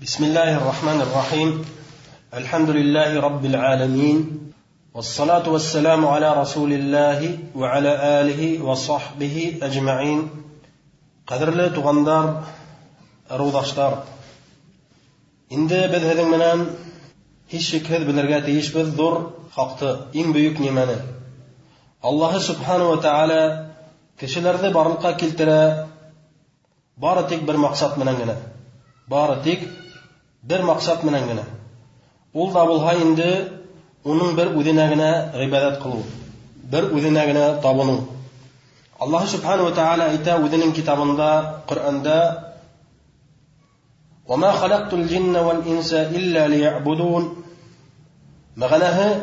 بسم الله الرحمن الرحيم. الحمد لله رب العالمين، والصلاة والسلام على رسول الله وعلى آله وصحبه أجمعين. قدرلي تغندار روضاشتار إنده بدهدن منان hiç şekilde bilirge değişmez zor haktı, en büyük nimeni. Allah Subhanahu ve Teala kişilerde barlıkka keltire bari tek bir maksat menen gene. Bari tek bir maksat menen gene. Ol da bulha indi onun bir udinagine ibadet kılu. Bir udinagine tabunu. Allah Subhanahu ve Teala ayta udinin kitabında, Kur'an'da وَمَا خَلَقْتُ الْجِنَّ وَالْإِنْسَ إِلَّا لِيَعْبُدُونَ. Mağanağı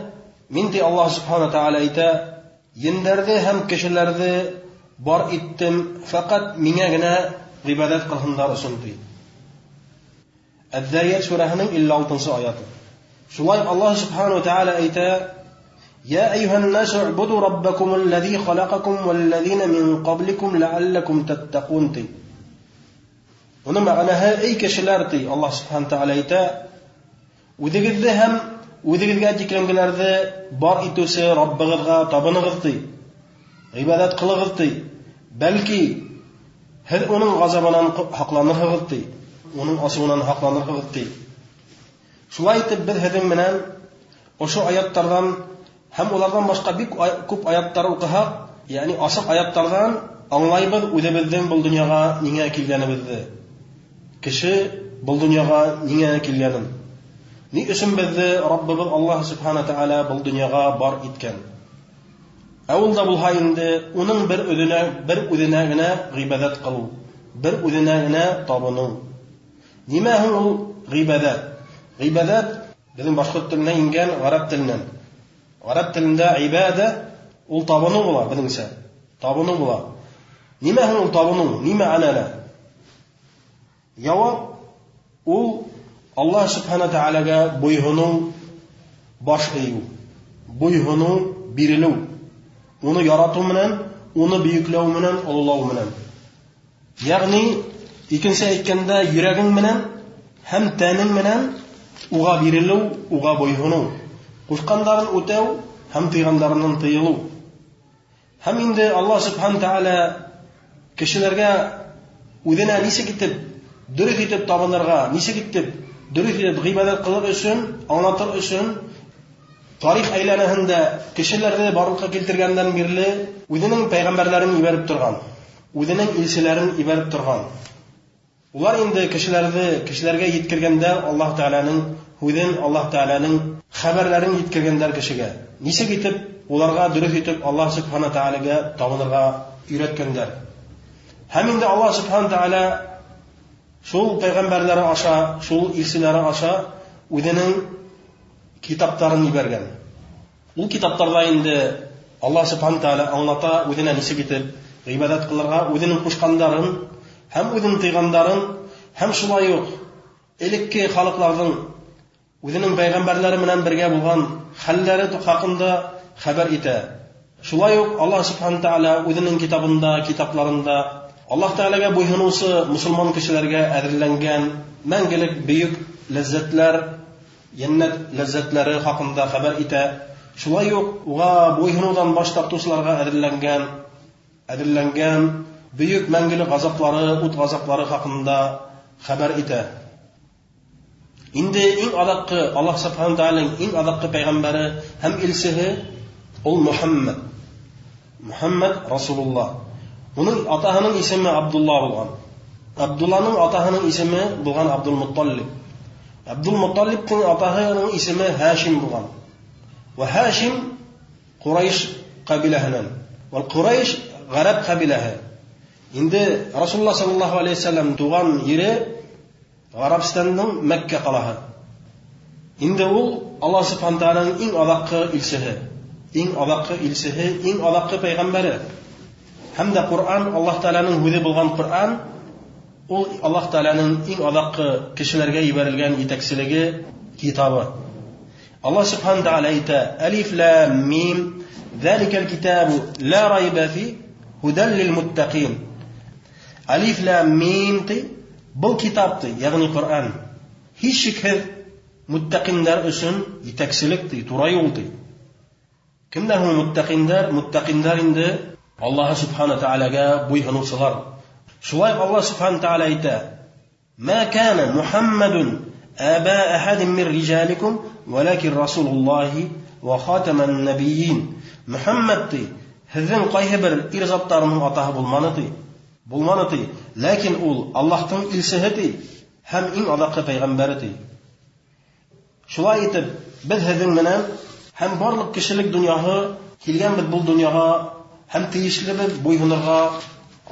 minti Allah Subhanahu Teala ayta yinlerde hem kişilerde bar ettim fakat mine gene ibadet kılhınlar üçün deydi. Az-Zariyat surasının 56. ayatı. Şulay Allah Subhanahu Teala ayta يا أيها الناس اعبدوا ربكم الذي خلقكم والذين من قبلكم لعلكم تتقون. Onun mağanağı ey kişiler deydi Allah Subhanahu Teala ayta udegizde hem udegizge diklengelerde bar etüse Rabbigizga tabınıgız deydi. İbadet kılığız deydi. Belki her onun gazabından haklanırız deydi. Onun asığından haklanırız deydi. Şulay etip biz hedin menen oşu ayatlardan hem onlardan başka bir köp ayatlar okuhaq, yani asık ayatlardan anlayıbız udebizden bu dünyaga niye kelgenimizni. Kişi bu dünyaga niye kelgenin. Ni üçün bizni Rabbimiz Allah Subhanahu Teala bu dünyaga bar etken. Avulda bulha indi onun bir ödünagine ibadet kılu. Bir ödünagine tabunu. Nima hu ibadet? İbadet bizim başka tilinden ingen Arap tilinden. Arap tilinde ibade ul tabunu bula bilingse. Tabunu bula. Nima hu tabunu? Nima anala? Cevap ul Allah Subhanahu Teala'ga boyhunu baş eyu. Boyhunu birilu. Onu yaratu menen, onu büyükleu menen, ululау menen. Yani ikinci aytkanda yüregin menen hem tenin menen uga birilu, uga boyhunu. Kuşkanların ötev hem tıyganlarının tıyılu. Hem indi Allah Subhanahu Teala kişilerge udena nisi gitip dürüst etip tabanlarga nisi gitip dürüst etip ibadet kılık üçün, anlatır üçün tarih aylanahında kişilerde barlıkka keltirgenden birli udinin peygamberlerini iberip turgan. Udinin ilsilerini iberip turgan. Ular indi kişilerge yetkirgende Allah Teala'nın udin Allah Teala'nın haberlerini yetkirgenler kişiге. Nisi gitip ularga dürüst etip Allah Subhanahu Teala'ga tabınırga üretkenler. Hem indi Allah Subhanahu Teala şol peygamberleri aşa, şol ilsileri aşa udinin kitaplarını ibergen. Bu kitaplarda indi Allah Subhanahu Teala anlata udine nisi gitip ibadet kılırga udinin kuşkanların hem udin tıyganların hem şulay yok elikki halıklardan udinin peygamberleri menen birge bulgan halleri hakkında haber ite. Şulay yok Allah Subhanahu Teala udinin kitabında, kitaplarında Allah Teala'ga boyhunusu Müslüman kişilerge edillengen mengelik büyük lezzetler, cennet lezzetleri hakkında haber ite. Şulay yok uga boyhunudan baş tartuşlarga edillengen büyük mengelik gazapları, ut gazapları hakkında haber ite. Indi en adakı Allah Subhanahu Teala'nın en adakı peygamberi hem ilsihi ol Muhammed. Muhammed Resulullah. Onun atahının ismi Abdullah bulgan. Abdullah'ın atahının ismi bulgan Abdülmuttalib. Abdülmuttalib'in atahının ismi Haşim bulgan. Ve Haşim Kureyş kabilehinin. Ve Kureyş Garab kabilehi. Indi Resulullah sallallahu aleyhi ve sellem tuğan yeri Arabistan'ın Mekke kalahı. Indi ol Allah Subhanahu Teala'nın en adakı ilsihi. En adakı ilsihi, en adakı peygamberi. Hem de Kur'an Allah Teala'nın hüde bulgan Kur'an o Allah Teala'nın en adakı kişilerge iberilgen yeteksiligi kitabı. Allah Subhanahu Teala ite Elif Lam Mim Zalikel kitabu la rayba fi huden lil muttaqin. Elif Lam Mim ti bu kitaptı yani Kur'an. һич шикһез muttaqinlar өчен итәкчелек ди, туры юл ди. Кемдә һуң muttaqinlar? Muttaqinlar инде Аллаһ Субхана Таалагә буйһынучылар. Шулай Аллаһ Субхана Таала әйтә: "Ма кана Мухаммадун аба ахадин мин риҗаликум, валакин Расулуллаһи ва хатаман набийин." Мухаммад ди, һезнең кайһы бер ир затларының атаһы булманы ди, ләкин ул Аллаһтың илчеһе ди, һәм иң адакы пәйгамбәре ди. Шулай итеп, без һезнең менән һәм барлык кешелек дөньяһы килгән бит бу дөньяга һәм тиешлебез буйһынырга,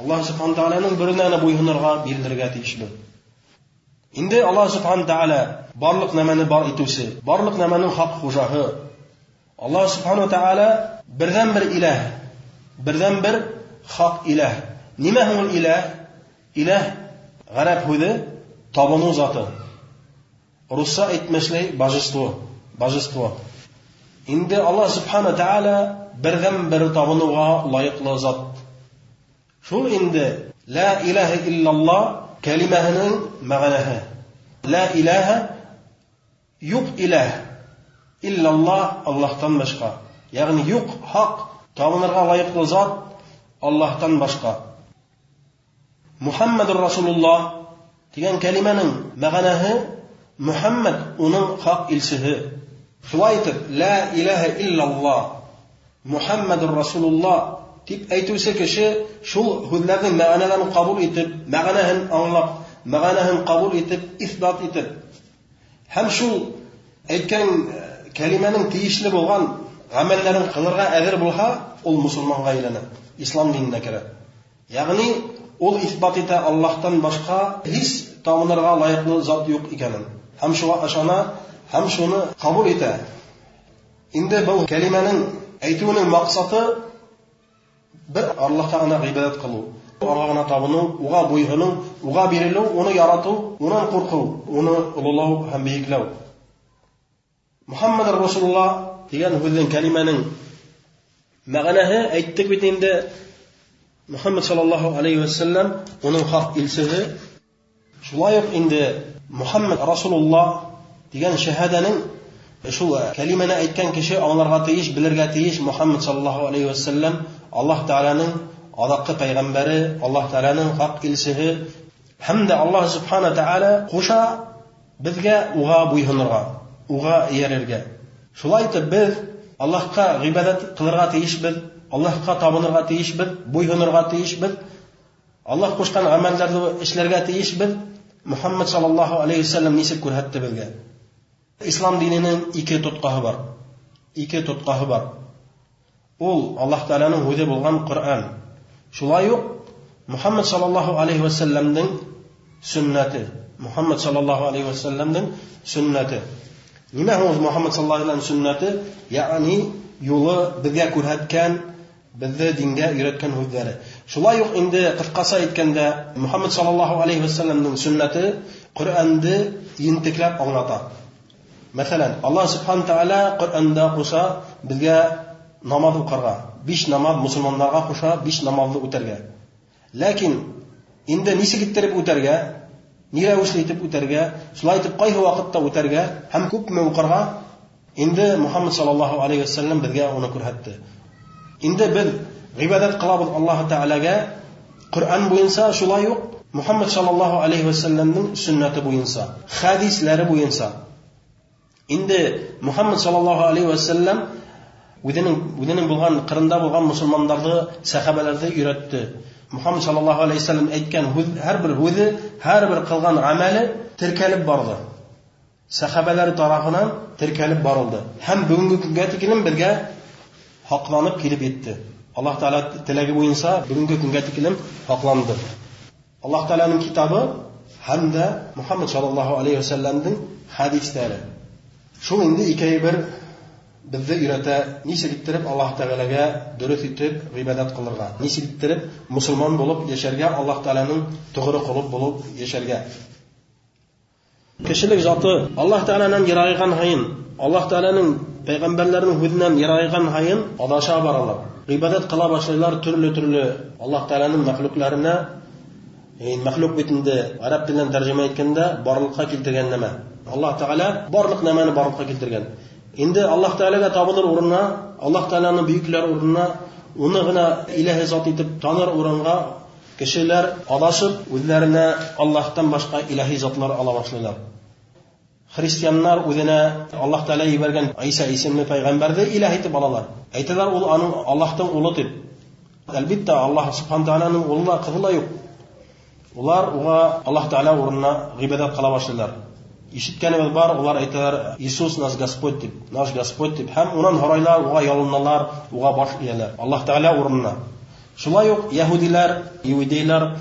Аллаһ Субхана Тааляның беренә буйһынырга, бирелергә тиешлбез. Инде Аллаһ Субхана Таала барлык нәмәне бар итүче, барлык нәмәнең хак хуҗаһы. Аллаһ Субхана Таала бердән бер илаһ, бердән бер хак илаһ. Нимә һуң илаһ? Илаһ гарәп һүзе табыну заты. Русса әйтмәшләй божество. Инде Аллаһ Субхана Таала бердән бер табынуга лаеклы зат. Шул инде ла илаһа иллаллаһ кәлимәһенең мәгънәһе. Ла илаһа юк илаһ иллаллаһ Аллаһтан башка. Ягъни юк хак табынырга лаеклы зат Аллаһтан башка. Мухаммадур Расулуллаһ дигән кәлимәнең мәгънәһе Мухаммад уның хак илчеһе. Шулай итеп, ла илаһа иллаллаһ Мухаммадур Расулуллаһ дип әйтүче кеше шул һүзләрнең мәгънәләрен кабул итеп, мәгънәһен аңлап, мәгънәһен кабул итеп, исбат итеп, һәм шул әйткән кәлимәнең тиешле булган гамәлләрен кылырга әзер булса, ул мусулманга әйләнә, ислам диненә керә. Ягъни ул исбат итә Аллаһтан башка һич табынырга лаеклы зат юк икәнен. Һәм шуңа ышана, һәм шуны кабул итә. Инде бу кәлимәнең әйтүнең максаты бер Аллаһка гына гыйбадат кылу, Аллаһка гына табыну, уга буйгыну, уга бирелү, уны ярату, унан курку, уны улылау һәм бийекләү. Мухаммадур Расулуллаһ дигән һүзнең кәлимәнең мәгънәһе әйттек бит инде. Мухаммад саллаллаһу алейхи ва саллям уның хак илчеһе. Шулай ук инде Мухаммад Расулуллаһ дигән шәһадәнең шул кәлимәне әйткән кеше аңларга тиеш, белергә тиеш. Мухаммад саллаллаһу алейхи ва саллям Аллаһ Тааляның адакы пәйгамбәре, Аллаһ Тааляның хак илчеһе. Һәм дә Аллаһ Субхана Таала куша безгә уга буйһынырга, уга иярергә. Шулай итеп без Аллаһка гыйбадат кылырга тиешбез, Аллаһка табынырга тиешбез, буйһынырга тиешбез. Аллаһ кушкан гамәлләрне эшләргә тиешбез. Мухаммад саллаллаһу алейхи ва саллям ничек күрһәтте безгә? Ислам диненең ике тоткаһы бар. Ул Аллаһ Тааляның һүзе булган Коръан. Шулай ук Мухаммад саллаллаһу алейхи ва саллямның сөннәте. Мухаммад саллаллаһу алейхи ва саллямның сөннәте. Нимә һуң Мухаммад саллаллаһу алейхи ва саллям сөннәте? Ягъни юлы безгә күрһәткән, безне дингә өйрәткән һүзләре. Шулай ук инде кыскаса әйткәндә, Мухаммад саллаллаһу алейхи ва саллямның сөннәте Коръанды ентекләп аңлата. Мәсәлән, Аллаһ Субхана Таала Коръанда куша безгә намаз укырга, 5 намаз мусулманнарга куша 5 намазны үтәргә. Ләкин инде ничек иттереп үтәргә, ни рәвешле итеп үтәргә, шулай итеп кайһы вакытта үтәргә һәм күпме укырга, инде Мухаммад саллаллаһу алейхи ва саллям безгә уны күрһәтте. Инде без гыйбадат кылабыз Аллаһ Таалагә Коръан буенча, шулай ук Мухаммад саллаллаһу алейхи ва саллямның сөннәте буенча, хадисләре буенча. Инде Мухаммад саллаллаһу алейхи ва саллям үзенең булган кырында булган мусулманнарны, сахабаларны өйрәтте. Мухаммад саллаллаһу алейхи ва саллям әйткән һәрбер һүзе, һәрбер кылган гамәле теркәлеп барды. Сахабалар тарафыннан теркәлеп барылды. Һәм бүгенге көнгә тикелем безгә хакланып килеп итте. Аллаһ Таала теләге буенча бүгенге көнгә тикелем хакланды. Аллаһ Тааланың китабы һәм дә Мухаммад саллаллаһу алейхи ва саллямның хадисләре. Шул инде икәе бер безне өйрәтә, ничек иттереп Аллаһ Таалага дөрес итеп гыйбадат кылырга, ничек иттереп мусулман булып яшәргә, Аллаһ Тааланың тугры кулы булып яшәргә. Кешелек заты Аллаһ Тааланың ярайган хайын, Аллаһ Тааланың пәйгамбәрләренең һүзеннән ярайган хайын адаша баралар. Гыйбадат кыла башлайлар төрле Аллаһ Тааланың мәхлукларына. Мәхлук бит инде араб теленнән тәрҗемә иткәндә барлыкка килтергән нәмә. Аллаһ Таала барлык нәмәне барлыкка килтергән. Инде Аллаһ Таалага табыныр урынына, Аллаһ Тааланы бөекләр урынына, уны гына илаһи зат итеп таныр урынга кешеләр адашып, үзләренә Аллаһтан башка илаһи затлар ала башлыйлар. Христианнар үзенә Аллаһ Таала ибәргән Иса исемле пайгамбәрне илаһ итеп алалар. Әйтәләр, ул аның Аллаһтан улы дип. Әлбәттә, Аллаһ Субхану Тааляның улы кызы юк. Улар уга Аллаһ Таала урынына гыйбадат кыла башлыйлар. Ишеткәнебез бар, улар әйтәләр, Иисус наш Господь дип, һәм унан һорайлар, уга ялыналар, уга баш ияләр. Аллаһ Таала урынына. Шулай ук яһудилар, иудейлар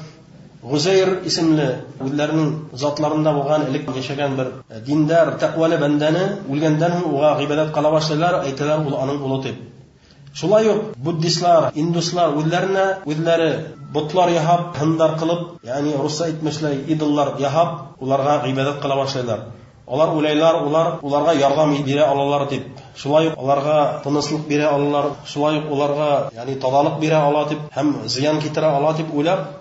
Гузейр исемле үзләренең затларында булган элек яшәгән бер диндар, тәкъвалы бәндәне үлгәндән соң уга гыйбадат кыла башлыйлар, әйтәләр, ул аның улы дип. Шулай ук буддистлар, индуслар үзләре бутлар яһап, хандар кылып, ягъни русса әйтмешләй, идоллар яһап, уларга гыйбадат кыла башлыйлар. Алар уйлайлар, уларга ярдәм бирә алалар дип. Шулай ук аларга тынычлык бирә алалар, шулай ук уларга, ягъни тазалык бирә ала дип, һәм зыян китерә ала дип уйлап,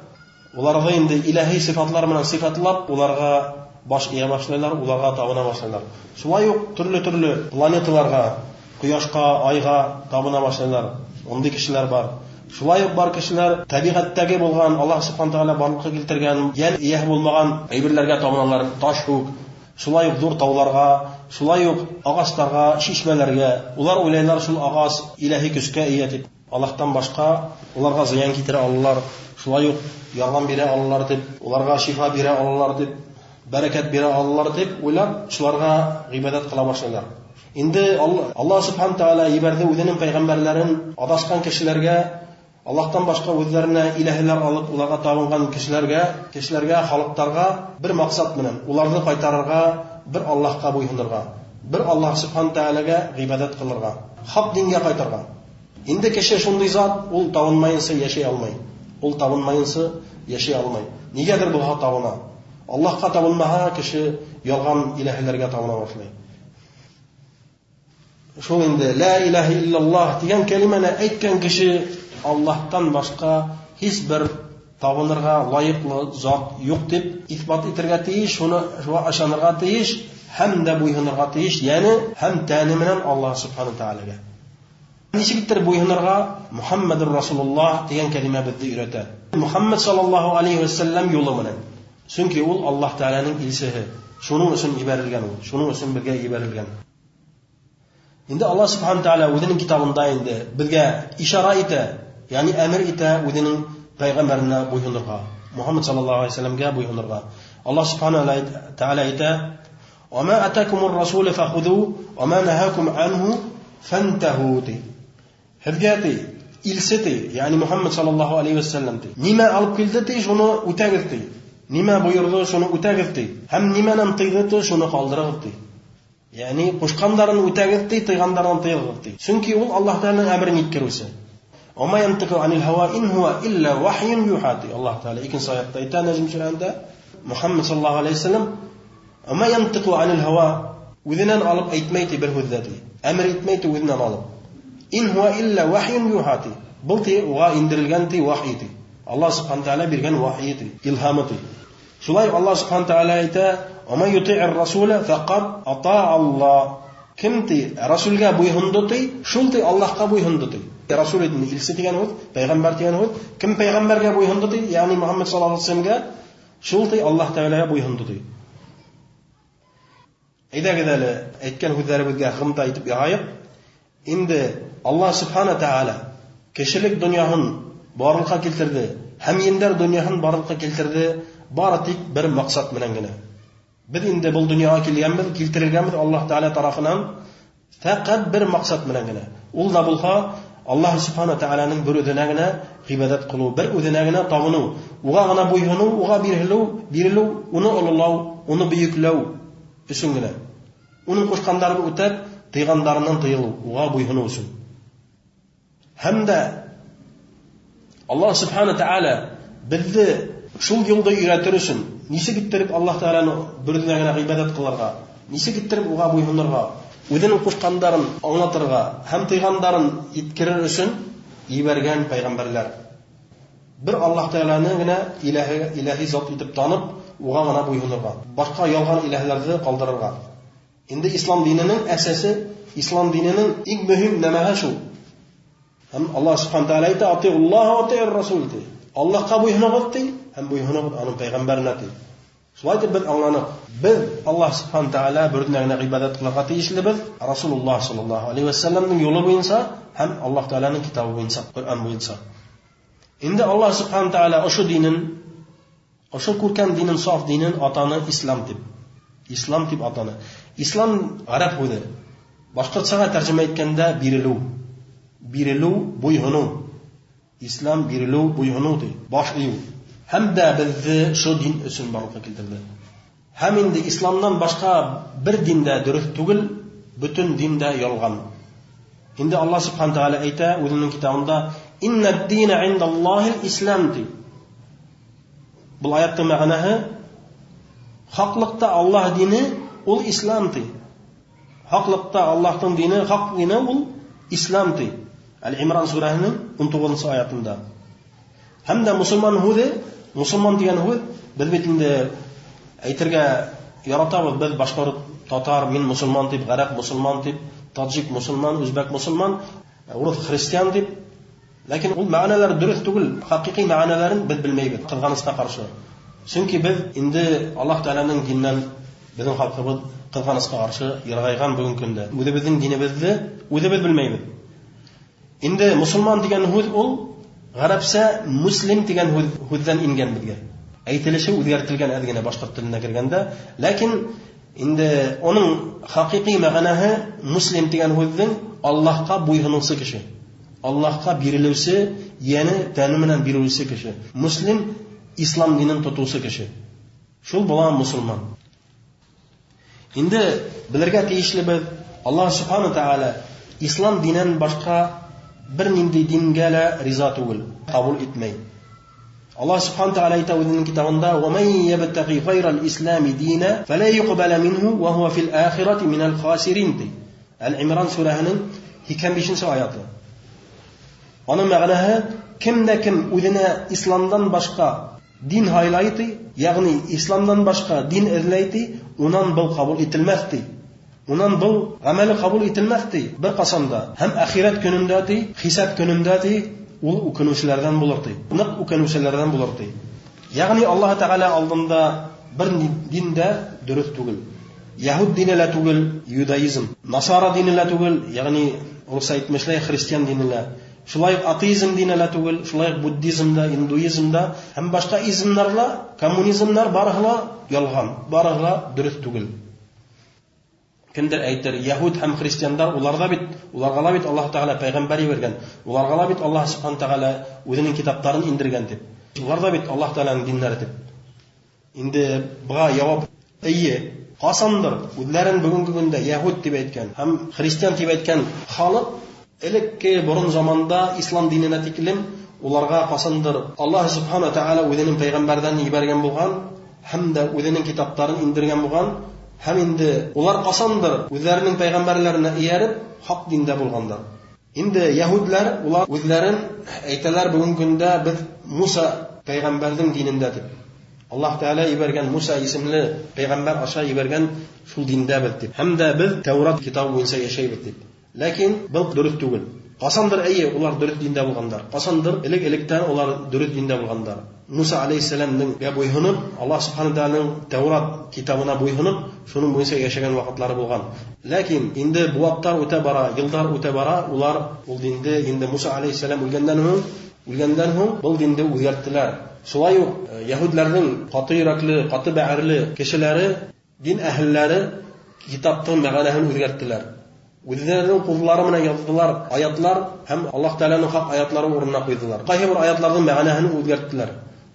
уларга инде илаһи сыйфатлар белән сыйфатлап, уларга баш ия башлыйлар, уларга табына башлыйлар. Шулай ук төрле планеталарга, Кояшка, Айга табына башлыйлар. Мондый кешеләр бар. Шулай ук бар кешеләр табигатьтәге булган, Аллаһ Субхану Тааля барлыкка килтергән, ял иях булмаган әйберләргә табыналар, таш хук. Шулай ук зур тауларга, шулай ук агачларга, чишмәләргә. Улар уйлайлар, шул агас илаһи көчкә ия дип. Аллаһтан башка уларга зыян китерә алалар. Шулай ук ярдәм бирә алалар дип, уларга шифа бирә алалар дип, бәрәкәт бирә алалар дип уйлап, шуларга гыйбадат кыла башлыйлар. Инде Аллаһ Субхану Тааля ибәрде үзенең пайгамбәрләрен адашкан кешеләргә, Аллаһтан башка үзләренә илаһилар алып уларга табынган кешеләргә, халыктарга бер максат белән, уларны кайтарырга, бер Аллаһка буйсынырга, бер Аллаһ Субхану Тааляга гыйбадат кылырга, хак дингә кайтарга. Инде кеше шундый зат, ул табынмаенча яшәй алмый. Нигәдер булга табына. Аллаһка табынмаһа, кеше ялган илаһиләргә табына башлый. Шул инде ла илаһа иллаллаһ дигән кәлимәне әйткән кеше Аллаһтан башка һич бер табынырга лаеклы зат юк дип исбат итәргә тиеш, шуны ышанырга тиеш, һәм дә буйсынырга тиеш, ягъни һәм тәне белән Аллаһ Субхану Тааляга. Ничектер буйсынырга Мухаммадур Расулуллаһ дигән кәлимә безне өйрәтә. Мухаммад саллаллаһу алейхи ва саллям юлы белән. Чөнки ул Аллаһ Тааляның илчесе. Шуның өчен ибәрелгән ул, шуның өчен безгә ибәрелгән. Инде Аллаһ Субхану Тааля үзенең китабында инде безгә ишара итә, ягъни әмер итә үзенең пайгамбәренә буйсынырга, Мухаммад саллаллаһу алейхи ва салламга буйсынырга. Аллаһ Субхану Тааля әйтә: "Ва ма атакумур расул фахуду, ва ма нахакум анху фантаху." Хәзгәти илсети, ягъни Мухаммад саллаллаһу алейхи ва саллям. Нимә алып килде ти, шуны үтәгез ти. Нимә буйырды, шуны үтәгез ти. Һәм нимәнән тыйды, шуны калдырыгыз ти. Ягъни кушкандарын үтәгез ти, тыйгандардан тыйгыз ти. Чөнки ул Аллаһ Тааляның әмрен иткерүсе. "Ама янтыку анил хава ин хуа илля вахйун юхати." Аллаһ Тааля икенче аятта әйтә, Нәҗм сүрәсендә, Мухаммад саллаллаһу алейхи ва саллям "Ама янтыку анил хава" үзеннән алып әйтмәйти бер хүзләти. Әмр итмәйти үзеннән алып. "Ин хуа илля вахйун юхати." Бу ти уга индирелгән ти вахй ти. Аллаһ Субхану Тааля биргән вахй ти, илһамы ти. Шулай Аллаһ Субхану Тааля әйтә: "Ама юти'ир расула фақад атаа Аллаһ." Кем ти расулга буйсынды ти, шул ти Аллаһка буйсынды ти. Расул иден илсе дигән ул, пайгамбар дигән ул, кем пайгамбарга буйсынды ти, ягъни Мухаммад саллаллаһу алейхи ва салламга, шул ти Аллаһ Тааляга буйсынды ти. Әйдәгез әле әйткән хүзләребезгә гымта итеп яһайык. Инде Аллаһ Субхану Тааля кешелек дөньяһын барлыкка килтерде, һәм ендәр дөньяһын барлыкка килтерде, бары тик бер максат белән генә. Без инде бу дөньяга килгәнбез, килтерелгәнбез Аллаһ Тааля тарафыннан фақат бер максат белән генә. Ул да булса Аллаһ Субхану Тааляның бер үзенә генә гыйбадат кылу, бер үзенә генә табыну, уга гына буйсыну, уга бирелү, уны улылау, уны бөекләү өчен генә. Уның кушкандарын үтәп, тыйгандарыннан тыелу, уга буйсыну өчен. Һәм дә Аллаһ Субхану Тааля безне шул юлда өйрәтер өчен, ничек иттереп Аллаһ Тааляны бер үзенә генә гыйбадат кылырга, ничек иттереп уга буйсынырга, үзенең кушкандарын аңлатырга һәм тыйгандарын иткерер өчен ибәргән пайгамбарлар. Бер Аллаһ Тааляны гына илаһи зат итеп танып, уга гына буйһынырга, башка ялган иләһләрне калдырырга. Инде ислам диненең әсәсе, ислам диненең иң мөһим нәмәһе шу. Һәм Аллаһ субхана тәала әйтә: "Атиуллаһ ва атиур расул" ди. Аллаһка буйһыныгыз ди, һәм буйһыныгыз аның пәйгамбәренә ди. Шулай дип без аңланык. Без Аллаһ субхана тәала бердән генә гыйбадат кылырга тиешлебез. Расулуллаһ саллаллаһу алейхи ва салламның юлы буенча һәм Аллаһ Тәаланың китабы буенча, Коръан буенча. Инде Аллаһ субхана тәала ошо динен, ошо күркәм динен, саф динен атаны ислам дип. Ислам дип атаны. Ислам гарәп сүзе. Башкортчага тәрҗемә иткәндә бирелү. Бирелү, буйһыну. Ислам бирелү, буйһыну ди. Баш ию. Һәм дә безне шул дин өчен барлыкка китерде. Һәм инде исламнан башка бер диндә дөрес түгел, бөтен диндә ялган. Инде Аллаһ субхана тәала әйтә үзенең китабында: "Иннад дина индаллаһил ислам" ди. Бу аяттың мәгънәһе хаклыкта Аллаһ дине ул ислам ди. Хаклыкта Аллаһның дине, хак дине ул ислам ди. Әл-Имран сүрәһенең 19-нчы аятында. Һәм дә мусулман һүзе, мусулман дигән һүз, без бит инде әйтергә яратабыз, без башкорт, татар, мин мусулман дип, гарәп мусулман дип, таҗик мусулман, үзбәк мусулман, урыс христиан дип. Ләкин ул мәгънәләр дөрес түгел, хакыйкый мәгънәләрен без белмәйбез, кызганычка каршы. Чөнки без инде Аллаһ Тәаланың диненнән безнең халкыбыз кызганычка каршы яргайган бүген көндә. Үзебезнең динебезне үзебез белмәйбез. Инде мусулман дигән һүз ул гарәпчә муслим дигән һүздән ингән безгә. Әйтелеше үзгәртелгән әдгенә башкорт теленә кергәндә, ләкин инде аның хакыйкый мәгънәһе муслим дигән һүзнең Аллаһка буйһынучы кеше. Аллаһка бирелүче, яны тәне менән бирелүче кеше. Муслим ислам динен тотучы кеше. Шул була мусулман. Инде белергә тиешлебез, Аллаһ субхана тәала ислам динен башка бер нинди дингә лә риза түгел, кабул итмәй. Аллаһ субхана тәала әйтә үзенең китабында: "Ва ман ябтаги гайрал ислами дина фала юqбала минху ва хува фил ахирати минал хасирин" ди. Әл-Имран сүрәһенең 25-нче аяты. Аның мәгънәһе кемдә кем үзенә исламдан башка дин хайлай ди, ягъни исламдан башка дин эзләй ди, унан бу кабул ителмәс ди. Унан бу гамәле кабул ителмәс ди. Бер касанда һәм ахират көнендә ди, хисап көнендә ди, ул үкенүчеләрдән булыр ди. Нык үкенүчеләрдән булыр ди. Ягъни Аллаһ Тәгалә алдында бер диндә дөрес түгел. Яһуд дине лә түгел, юдаизм, насара дине лә түгел, ягъни рус әйтмешләй христиан дине лә. Шулай атеизм дине лә түгел, шулай буддизмда, индуизмда һәм башка измнарда, коммунизмнар барыгы ялган, барыгы дөрес түгел. Кемдер әйтер, яһуд һәм христиандар, уларга ла бит Аллаһ Тәгалә пәйгамбәр ибәргән. Уларга ла бит Аллаһ субхана тәгалә үзенең китапларын индергән дип. Улар да бит Аллаһ Тәгаләнең диннәре дип. Инде буга җавап: әйе, касандыр үзләрен бүгенге көндә яһуд дип әйткән һәм христиан дип әйткән халык элекке борын заманда ислам диненә тиклем уларга касандыр Аллаһ субхана тәгалә үзенең пәйгамбәрдән ибәргән булган һәм дә үзенең китапларын индергән булган. Һәм инде улар касандыр үзләренең пәйгамбәрләренә ияреп хак диндә булгандар. Инде яһудлар улар үзләрен әйтәләр бүген көндә без Муса пәйгамбәрнең динендә дип. Аллаһ Тәгалә ибәргән Муса исемле пәйгамбәр аша ибәргән шул диндә без дип. Һәм дә без Тәурат китабы буенча яшәйбез дип. Ләкин бу дөрес түгел. Касандыр әйе улар дөрес диндә булгандар. Касандыр элек-электән улар дөрес диндә булгандар. Муса алейхиссаламның буйһынып, Аллаһ субхана тәгаләнең Тәурат китабына буйһынып, шуның буенча яшәгән вакытлары булган. Ләкин инде бу вакытлар үтә бара, еллар үтә бара, улар ул диндә инде Муса алейхиссалам үлгәннән һуң бу диндә үзгәрттеләр. Шулай ук яһудларның каты йөрәкле, каты бәгырьле кешеләре, дин әһелләре китаптың мәгънәһен үзгәрттеләр. Үзләренең куллары менән яздылар аятлар һәм Аллаһ Тәгаләнең хак аятлары урынына куйдылар. Кайһы бер аятларның мәгънәһен үзгәрттеләр.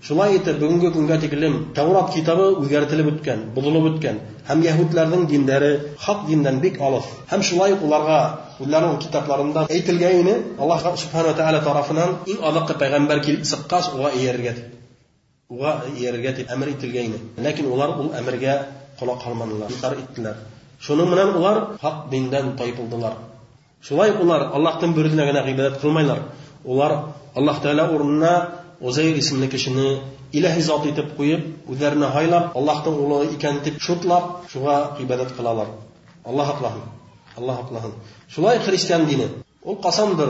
Шулай итеп бүгенге көнгә тиклем Тәурат китабы үзгәртелеп үткән, бозылып үткән һәм яһудларның диннәре хак диндән бик алыс. Һәм шулай ук уларга үзләренең китапларында әйтелгәне Аллаһ субхана тәгалә тарафыннан иң алакы пәйгамбәр килеп сыккас уга иярергә дип әмер ителгәне. Ләкин улар ул әмергә кулак калмадылар, инкар иттеләр. Шуның менән улар хак диндән тайпылдылар. Шулай улар Аллаһтан бүренә генә гыйбадат кылмайлар. Улар Аллаһ Тәгалә урынына Узайр исемле кешене ilahi zot etib qo'yib, o'zlarini haylab, Allohning o'g'li ekan deb sho'tlab, shunga ibodat qilalar. Alloh aqlahin. Alloh aqlahin. Shulay xristian dini. Ul qasamdir.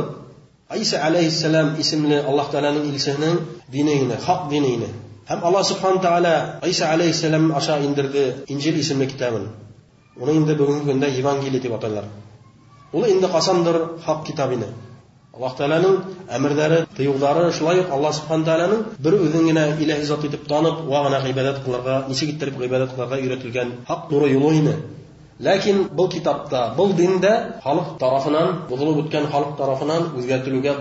Isa alayhissalom ismli Alloh taolaning elchisining dinini, haq dinini. Ham Alloh subhanahu taala Isa alayhissalom asha indirdi Injil ismli kitobini. Uni endi bugungi kunda Evangeliya deb atalar. Ул endi qasamdir haq kitobini. Alloh taolaning amrlari, tayyorlari shulay Alloh subhanahu taolaning bir o'zingina ilahi zot etib tanib, va'g'ana ibodat qilarga, nechik ittirib ibodat qilarga o'rgatilgan haq nuri yo'lini. Lekin bu kitobda, bu dinda xalq tarafidan, buzilib o'tgan xalq tarafidan o'zgartirilgan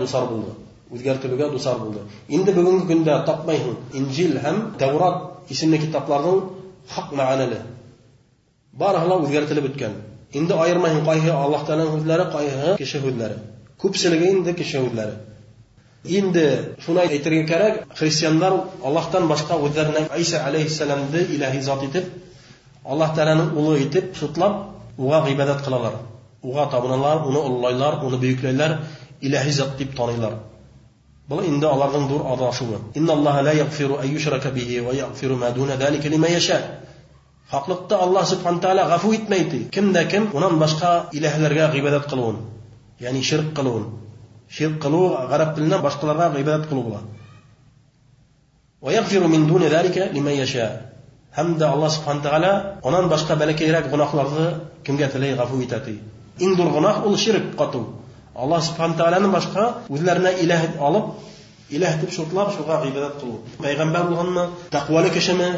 dusar bo'ldi. Endi bugungi kunda topmaysiz. Injil ham Tavrat ismli kitoblarning haq ma'noli. Barhalo o'zgartirilib o'tgan. Endi ayirmaysiz qaysi Alloh taolaning so'zlari, qaysi kishi so'zlari. Ko'pchiligi endi kishi so'zlari. Endi shuni aytishga kerak, xristianlar Allohdan boshqa o'zlarini Isa alayhissalomni ilahi zot etib, Alloh taolaning ulug' etib, sho'tlab, uga ibodat qilalar. Uga tabinalar, uni ulug'laylar, uni buyuklaylar, ilahi zot deb taniylar. Bu endi Allohning dur adashuvi. Innalloha la yaghfiru an yushraka bihi va yaghfiru ma duna zalika liman yasha. Haqliqda Alloh subhanahu taala g'afu etmaydi. Kim undan boshqa ilahlarga ibodat qiluvin. Ya'ni shirk qiluvin. Shirk qiluv g'arab tildan boshqalarga ibodat qiluvlar. Va yaghfiru min duni zalika liman yasha. Hamda Alloh subhanahu taala undan boshqa balakayroq gunohlarni kimga tilay g'afu etadi. Eng dur gunoh ul shirk qatu. Alloh subhanahu taolaning boshqa o'zlarini ilah olib, ilah deb sho'tlab, shuga ibodat qilib. Payg'ambar bo'lganmi, taqvoli kishimi,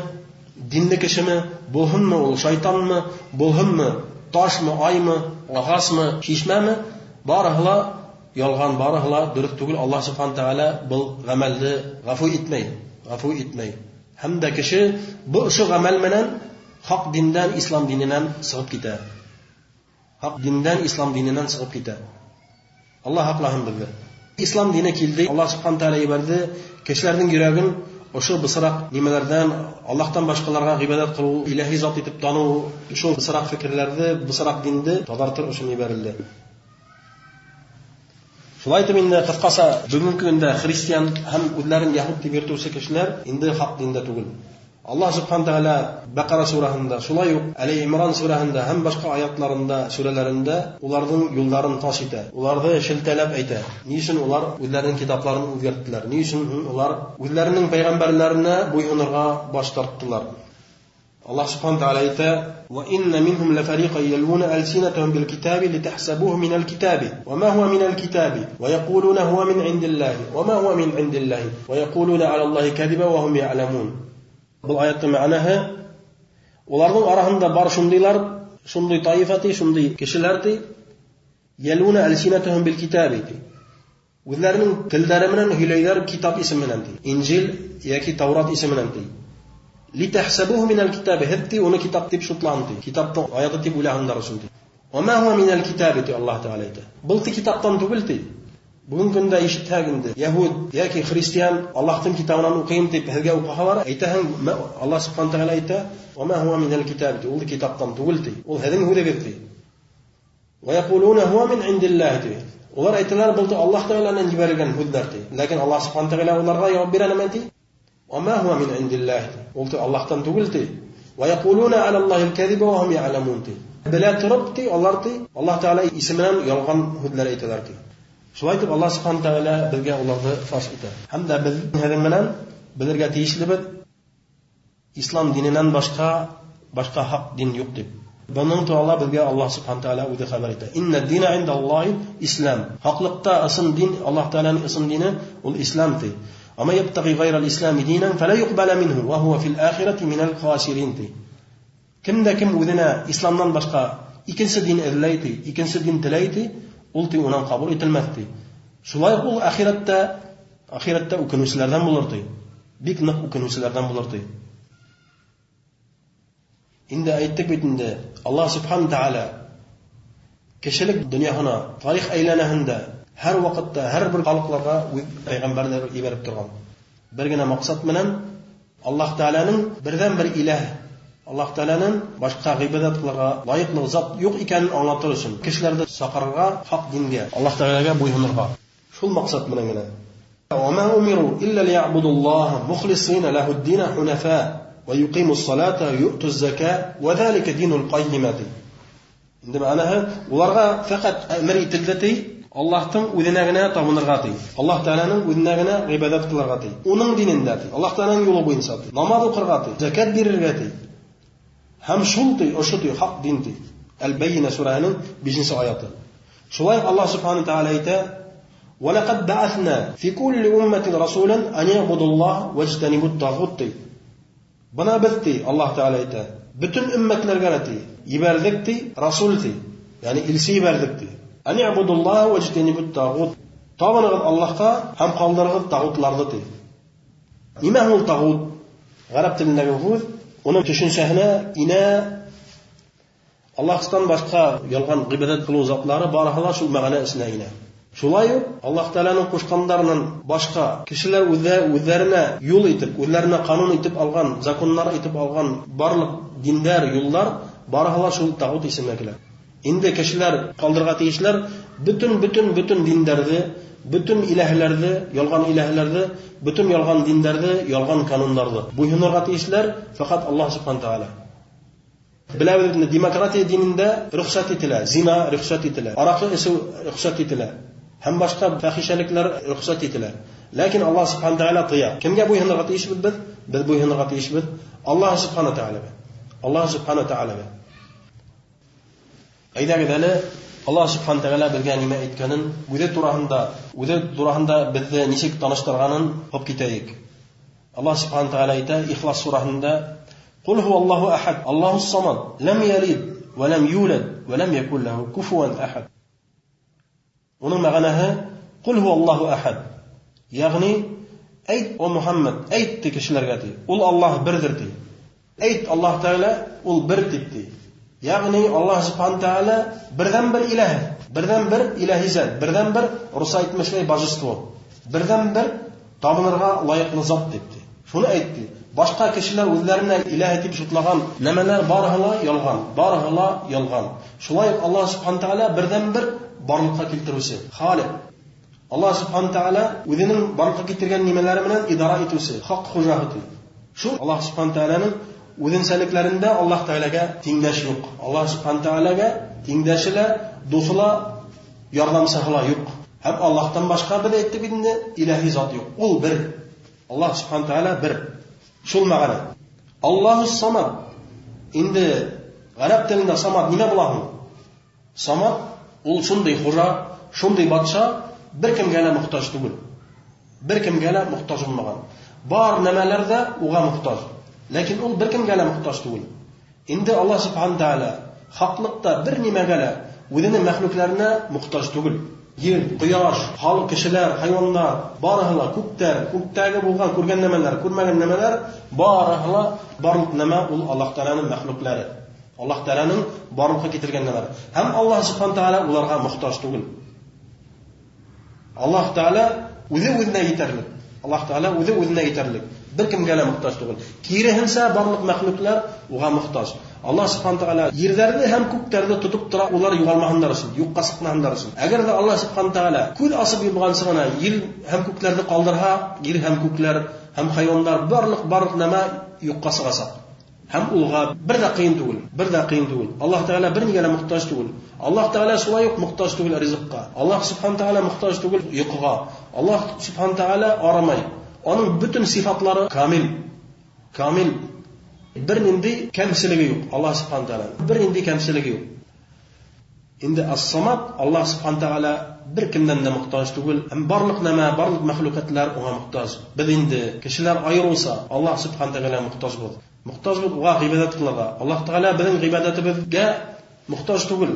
dinli kishimi, bo'lhinmi, u shaytonmi, bo'lhinmi, toshmi, oymi, og'asmi, shishmami, barihla yolg'on, barihla durust tugul. Alloh subhanahu taolo bu amalni g'afu etmay. Hamda kishi bu shu amal bilan haq dindan, islom dinidan sig'ib ketadi. Haq dindan, islom dinidan sig'ib ketadi. Allah haqlahim bildi. İslam dini keldi. Allah subhanahu taala ibardi. Kishilarning yuragin o'sha bisroq nimalardan, Allohdan boshqalarga ibodat qilib, ilahiy zot etib tanuv, shu bisroq fikrlarni, bisroq dinni to'g'ritir o'shini berildi. Shulay deb endi qisqasa bugungi kunda xristian ham o'zlarini yahud deb yurtuvchi kishilar endi haq dinda tugul. Allah subhanahu taala Baqara surasida, shulay Ali Imron surasida ham boshqa oyatlarida, suralarida ularning yo'llarini tosh etadi. Ularni shiltalab aytadi. Nechun ular o'zlarining kitoblarini o'zgartdilar? Nechun ular o'zlarining payg'ambarlarini bo'yinirga bosh tortdilar? Allah subhanahu taala aytadi: "Va inna minhum la fariqan yalwuna alsinatahum bil kitabi litahsabuhu min al kitabi wa ma huwa min al kitabi wa yaquluna huwa min indillahi wa ma huwa min indillahi wa yaquluna ala Allahi kadiba wa hum ya'lamun." Bu oyatning ma'nosi ularning orasida bor shundaylar, shunday toifati, shunday kishilardi, yaluna alsinatuhum bil kitabi. O'zlarining tillari bilan hilaylar kitob ismi bilan, Injil yoki Tavrat ismi bilan. Litahsabuhu min al kitabi, hatta uni kitob deb sho'tlandi. Kitobning oyati deb o'ylaganlar shunday. Va ma huwa min al kitabi deb Alloh taolo aytdi. Bu kitobdan tugildi. Bugungi kunda eshitganda yahud yoki xristian Allohning kitobini o'qiyim deb bizga o'qihalar, aytahan Alloh subhanahu taolo aytadi: "Va ma huwa min al-kitab", u kitobdan tugildi. U hadin huda berdi. Va yaquluna huwa min indillahi. Ular aytdilar, bu Alloh taolaning yuborgan huddardi. Lekin Alloh subhanahu taolo ularga javob beradi. "Va ma huwa min indillahi", u Allohdan tugildi. Va yaquluna ala Allahi al-kadiba wa hum ya'lamun. Bila turibdi, Alloh taolo ismidan yolg'on hudlar aytadilar. Shulay deb Alloh subhanahu taolo bizga ularni fosh etadi. Hamda biz hadin bilan bilirga tegishli bir islom dinidan boshqa haq din yo'q deb. Bundan to'g'ri bizga Alloh subhanahu taolo o'zi xabar etadi. Inna dina indallohi islam. Haqliqda asl din Alloh taolaning asl dini ul islomdir. Ama yabtaghi ghayra al-islam dinan fala yuqbala minhu wa huwa fil akhirati min al-khasirin. Kimda kim o'zini islomdan boshqa ikkinchi din izlaydi, ikkinchi din tilaydi, ulti unan qabul etilmasdi. Shulay u axiratda o'kinuvchilardan bo'lardi. Bik naq o'kinuvchilardan bo'lardi. Endi aytdik bitindi. Alloh subhanahu taolo kishilik dunyoga tarix aylanahunda har vaqtda har bir xalqlarga payg'ambarlar yuborib turgan. Birgina maqsad bilan Alloh taolaning birdan bir iloh, Alloh taolaning boshqa ibodat qilishga loyiqli zot yo'q ekanini anglatirish uchun kishilarni chaqirishga, haq dinga, Alloh taolaga bo'ysunishga. Shul maqsad bilan وما أمروا إلا ليعبدوا الله مخلصين له الدين حنفاء ويقيموا الصلاة ويؤتوا الزكاة وذلك دين القيمة. عندما أنا ورغى فقط أمري تلتي الله تم وذناغنا تغنرغاتي الله تعالى وذناغنا عبادات قلرغاتي ونن دين داتي الله تعالى يولو إنساتي نماذ قرغاتي زكاة ديرغاتي هم شلطي أشطي حق دينتي البينة سورة بجنس آياته. شوائق الله سبحانه وتعالى ولقد بعثنا في كل أمة رسولا أن يعبدوا الله واجتنبوا الطاغوت. بنا بثتي الله تعالى بتن أمة لرغاتي يبردكتي رسولتي يعني إلسي يبردكتي أن يعبدوا الله واجتنبوا الطاغوت. طبعا الله هم قالوا الطاغوت لارضتي. نما هو الطاغوت؟ غربت النبي onun düşünsəhinə inə Allah'tan başqa yalğan qibadət qılı zatları barahlar şu məğana isnə inə. Şulay Allah Teala'nın qoşqanlarının başqa kişilər özlərinə yol etib, özlərinə qanun etib alğan, zakonlar etib alğan barlıq dindar yollar barahlar şu tağut isiməklər. İndi kişilər qaldırğa teyişlər bütün dindardı, bütün ilahlardı, yalğan ilahlardı, bütün yalğan dindardı, yalğan kanunlardı. Bu hünərğa teyişlər faqat Allah subhanahu taala. Biləvədir, demokratiya dinində rüxsat etilər, zina rüxsat etilər, araqı ise rüxsat etilər, həm başqa fahişəliklər rüxsat etilər. Lakin Allah subhanahu taala qiya. Kimga bu hünərğa teyişib biz? Biz bu hünərğa teyişib Allah subhanahu taala. Allah subhanahu taala. Ayda gedələ Allah subhanahu taala bizga nima aytganın, o'zi turahında bizni nechik tanishtirganын olib ketaylik. Allah subhanahu taala aytadi İxlos surasida قل هو الله أحد الله الصمد لم يلد ولم يولد ولم يكن له كفوا أحد. Onun məğanəsi قل هو الله أحد. Yəni ayt o Muhammed, ayt kişilərə deyir. Ol Allah birdir deyir. Ayt Allah Teala ol birdir deyir. Yani Allah subhanahu taala birden bir ilah, birden bir ilahi zat, birden bir rusa etmişlik bajıstvo, birden bir tabınırğa layıqlı zat dedi. Şunu aytdı. Başqa kişilər özlərinə ilah etib şutlagan nəmələr barıhla yalğan. Şulay Allah subhanahu taala birden bir barlıqqa keltirüsi, Xaliq. Allah subhanahu taala özünün barlıqqa keltirgan nimələri bilan idara etüsi, haqq xo'jahidi. Şu Allah subhanahu taalaning o'zinsaliklarında Allah Teala'ga tengdash yo'q. Allah subhanahu taolaga tengdashlar, do'stlar, yordamchilar yo'q. Ham Allohdan boshqa bir aytib endi ilahiy zot yo'q. U bir. Allah subhanahu taala bir. Shul ma'na. Allohus samad. Endi arab tilida samad nima bo'ladi? Samad ul shunday xo'ja, shunday podsho bir kimga muhtoj tugul. Bir kimga muhtoj bo'lmagan. Bor nimalarda uga muhtoj. Lakin ul bir kimga muhtoj tugul. Endi Allah subhanahu taala haqliqda bir nimaga o'zining maxluqlarini muhtoj tugul. Yer, quyosh, xalq, kishilar, hayvonlar, barihlar, ko'kdagi bo'lgan ko'rgan nimalar, ko'rmagan nimalar, barliq nima ul Alloh taolaning maxluqlari. Alloh taolaning borliqqa keltirgan nimalari. Ham Alloh subhanahu taala ularga muhtoj tugul. Alloh taala o'ziga yetarli. Alloh taala o'ziga yetarli. Bir kimga muhtoj tugul. Kirihinsa barliq maxluqlar uga muhtoj. Allah subhanahu taala yerlarni ham ko'klarda tutib tura, ular yo'qolmaganlar uchun, yo'qqa chiqmaganlar uchun. Agarda Allah subhanahu taala kul asib bo'lgansa, yer ham ko'klarni qoldirha, yer ham ko'klar, ham hayvonlar barliq nima yo'qqa sig'asa. Ham ulg'a bir daqiqin tugul. Alloh taala bir nigala muhtoj tugul. Alloh taala shulay yo'q muhtoj tugul rizqqa. Alloh subhanahu taala muhtoj tugul yo'qqa. Alloh subhanahu taala aramay. Onun bütün sifatları kamil. Bir nindi kamçılığı yok. Allah subhanahu taala. Bir nindi kamçılığı yok. Indi as-samad Allah subhanahu taala bir kimden de muhtaç değil. Hem barlık mahlukatlar ona muhtaç. Biz indi kişiler ayrılsa Allah subhanahu taala muhtaç bul. Muhtaç bul va ibadet kılırga. Allah taala bizim ibadetimizge muhtaç değil.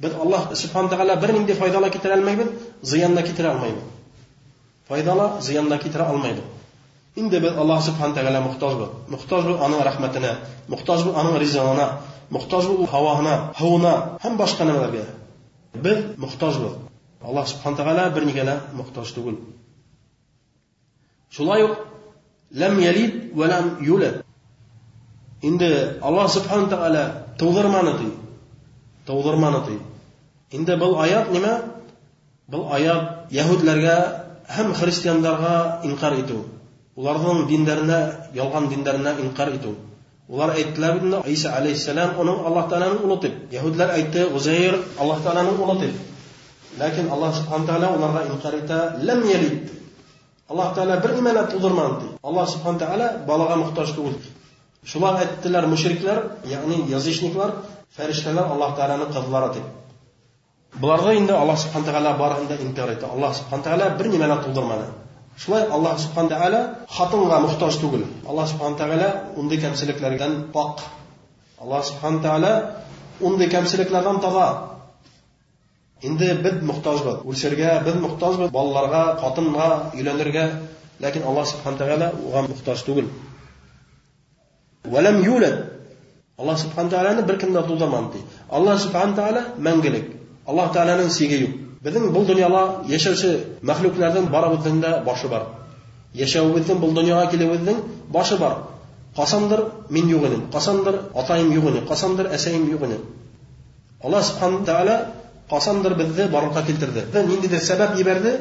Biz Allah subhanahu taala bir nindi faydalı ketire almayız, ziyanla ketire almayız. Faydalı ziyanla ketire almayız. Indi biz Allah subhanahu taala muhtoj bu onun rahmetine, muhtoj bu onun rizqına, muhtoj bu havana, hem başqa nimalarga. Biz muhtoj bu. Allah subhanahu taala bir nigala muhtoj tugul. Shulay lam yalid va lam yulad. Indi Allah subhanahu taala tug'dirmani. Indi bu oyat nima? Bu oyat yahudlarga hem Hristiyanlarga inkar etu. Ularning dinlerine, yalgan dinlerine inkar etu. Ular aytdilar ki İsa aleyhisselam onun Allah Teala'nın ulu deb. Yahudiler aytdi Uzeyr Allah Teala'nın ulu deb. Lakin Allah subhanahu taala ularga inkar etdi. Lem yelid. Allah Teala bir nimani tug'dirmadi. Allah subhanahu taala balaga muhtoj değil. Şular aytdilar müşrikler, yani yazışniklar, ferişteler Allah Teala'nın kızları deb. Bularga endi Allah subhanahu taala barında inkar etdi. Allah subhanahu taala bir nimani tug'dirmadi. Şulay Allah subhanahu taala xatınga muhtoj değil. Allah subhanahu taala unday kamchiliklardan pok. Allah subhanahu taala unday kamchiliklardan toza. Endi biz muhtojmiz. O'lsherga biz muhtojmiz, bolalarga, xotinga, uylanirga, lekin Allah subhanahu taala uga muhtoj değil. Walam yulad. Allah subhanahu taolani bir kimda tug'dirmadi. Allah subhanahu taala mangilik. Allah taolaning sigi yo'q. Bizning bu dunyoda yashovchi mahluqlardan baribizda boshi bor. Yashovimizning bu dunyoga kelishimizning boshi bor. Qasamdir men yo'q edim, qasamdir otayim yo'q edim, qasamdir asayim yo'q edim. Allah subhanahu taala qasamdir bizni barqa keltirdi. Endi sabab yiberdi,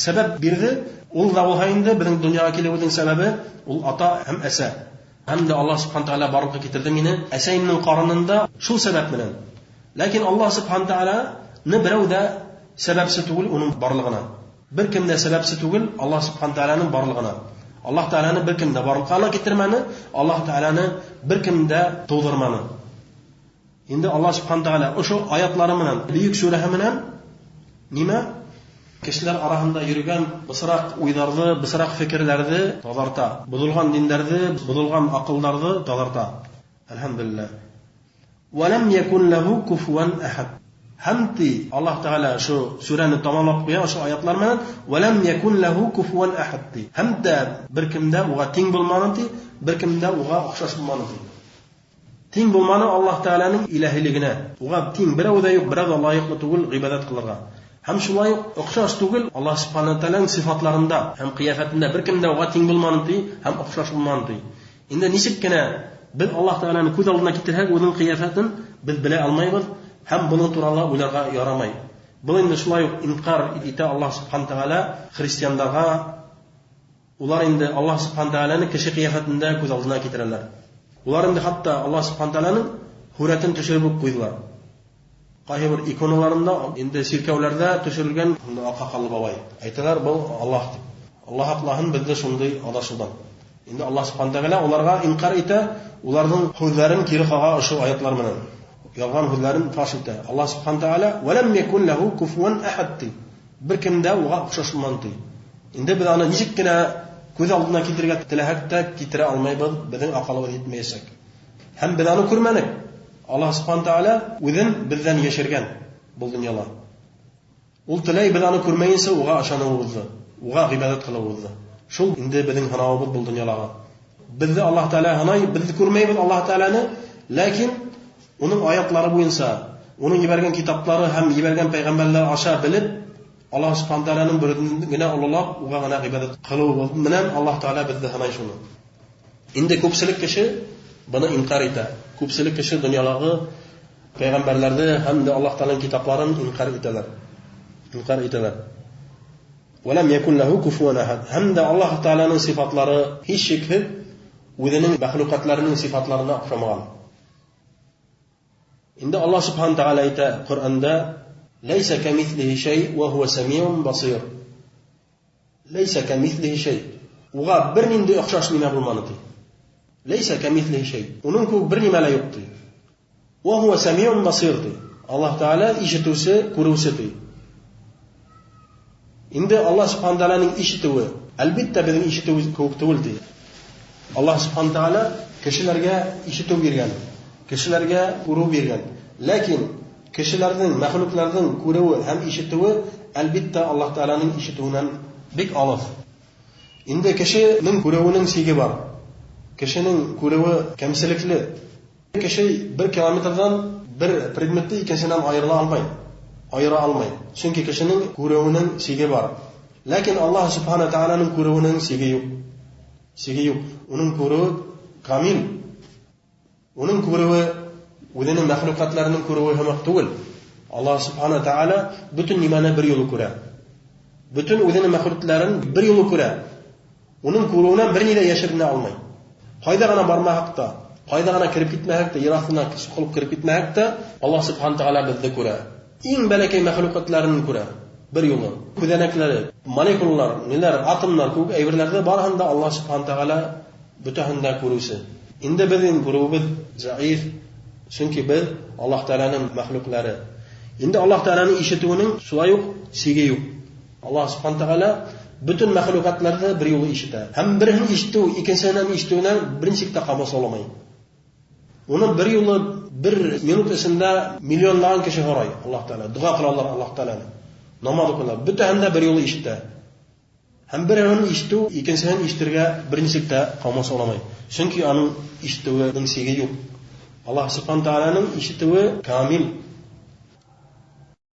sabab berdi. Ul zavhayında bizning dunyoga kelishimizning sababi ul ata ham asa. Hamda Allah subhanahu taala barqa keltirdi meni asayimning qornida shu sabab bilan. Lekin Allah subhanahu taala ne birovda sebepsi tugul onun barlığına. Bir kimde sebepsi tugul Allah subhanahu taalaning barlığına. Allah taolani bir kimde barlıqqa getirmani, Allah taolani bir kimde to'ldirmani. Endi Allah subhanahu taala o'sha oyatlari bilan, buyuk surahi bilan nima? Kişiler arasında yürüyen bısrak uylardı, bısrak fikirlerdi tazarta. Buzulgan dinlerdi, buzulgan akıllardı tazarta. Elhamdülillah. وَلَمْ يَكُنْ لَهُ كُفُوًا أَحَدٍ. Hamti Allah Teala şu sureni tamamlap qo'ygan şu oyatlar bilan وَلَمْ يَكُنْ لَهُ كُفُوًا أَحَدٍ. Hamda bir kimda uga teng bo'lmadi, bir kimda uga o'xshash bo'lmadi. Teng bo'lmani Allah Teala'ning ilahiyligine. Uga teng birovda yo'q, birovda loyiqli tugul ibodat qilirga. Hem şulay o'xshash tugul Allah subhanahu taolaning sifatlarında, hem qiyofatida bir kimda uga teng bo'lmadi, hem o'xshash bo'lmadi. Endi nechikgina biz Allah Teala'ni ko'z oldina keltirsak, uning qiyofatini biz bila olmaymiz. Hem bunun turala ularga yaramay. Bu endi shulay inkar ita Allah subhanahu taala Hristiyanlarga ular endi Allah subhanahu taolani kishi qiyofatida ko'z oldina keltirarlar. Ular endi hatto Allah subhanahu taolaning suratini tushirib qo'ydilar. Qaysi bir ikonalarında endi sirkavlarda tushirilgan oqa qalbi bobay. Aytalar bu Allah deb. Allah Allah'ın bizde shunday adashildan. Endi Allah subhanahu taala ularga inkar ita, ularning so'zlarini kiri qilgan o'sha oyatlar bilan yolg'on so'zlarini fosh etdi. Allah subhanahu taala "Walam yakun lahu kufuwan ahad." Bir kimda uga o'xshashmadi. Endi biz ana nechikgina ko'z oldina keltirgan tilahakda keltira olmaymiz, bizning aqlimiz yetmaysak. Ham biz uni ko'rmadik. Allah subhanahu taala o'zin bizdan yashirgan bu dunyoda. Ul tilay biz uni ko'rmayinsa uga ishonamiz, uga ibodat qilamiz. Shu endi bizning hanovimiz bu dunyoda. Bizni Allah taala hanay bizni ko'rmaymiz Allah taolani, lekin onun oyatlari bo'yicha, onun yibergan kitoblari ham yibergan payg'ambarlar osha bilib, Allah subhanahu taolaning birigina ulug'lab, uga g'ana ibodat qilib bilan Allah taolo bizni hanay shuni. Endi ko'pchilik kishi buni inkor etadi. Ko'pchilik kishi dunyodagi payg'ambarlarni hamda Alloh taolaning kitoblarini inkor etadilar. Inkor etadilar. Walam yakun lahu kufuwan ahad. Hamda Alloh taolaning sifatlari hech shakil o'zining mahluqotlarining sifatlarına o'xshamagan. Endi Allah subhanahu taala ayta Qur'onda "Laysa kamithlihi shay wa huwa samiun basir." Laysa kamithlihi shay. Uga bir nima o'xshash nima bo'lmadi. Laysa kamithlihi shay. Uning ku bir nima la yo'qdi. Wa huwa samiun basir. Allah taala eshituvchi, ko'ruvchi. Endi Allah subhanahu taolaning eshituvi, albatta bizning eshituvimiz ko'p bo'ldi. Allah subhanahu taala kishilarga eshituv bergan. Kishilarga ko'ruv bergan. Lekin kishilarning, mahluqlarning ko'ruvi ham eshituvi albatta Alloh taolaning eshituvidan bek olis. Endi kishining ko'ruvining sigi bor. Kishining ko'ruvi kamchilikli. Kishi 1 kilometrdan bir predmetni ikkinchidan ayira olmaydi. Chunki kishining ko'ruvining sigi bor. Lekin Alloh subhanahu taolaning ko'ruvining sigi yo'q. Sigi yo'q. Uning ko'ruvi kamil. Uning ko'ruvi o'zining mahluqotlarining ko'ruvi ham to'g'ri. Alloh subhanahu taolo butun nimani bir yo'l ko'radi. Bütün o'zining mahluqlarini bir yo'li ko'ra. Uning ko'ruvidan bir nida yashirina olmaydi. Qoydag'ana bormoqda, qoydag'ana kirib ketmoqda, yiroqdan qilib kirib ketmoqda, Alloh subhanahu taolo bizni ko'ra. Eng balakay mahluqotlarini ko'ra. Bir yo'li. Ko'zanaklari, molekulalar, nelar, atomlar, ko'k ayvirlarda borganda Alloh subhanahu taolo butunda ko'rusi. Endi bizning ko'ruvimiz zaif, chunki biz Alloh taolaning mahluqlari. Endi Alloh taolaning eshituvining suvi yo'q, sigi yo'q. Alloh subhanahu taolo bütün mahluqotlarda bir yo'li eshitadi. Ham birini eshituv, ikkinchisidan eshituvdan birinchilikda qabul qilolmaydi. Uni bir yo'li bir minut ichida millionlagan kishi qaraydi Alloh taolo. Duo qiladilar Alloh taolani. Namoz o'qiladi. Butunda bir yo'li eshitadi. Ham birini eshituv, ikkinchisidan eshitirga birinchilikda qabul qilolmaydi. Chunki uning eshituvining sigi yo'q. Alloh subhanahu taolaning eshituvi kamil.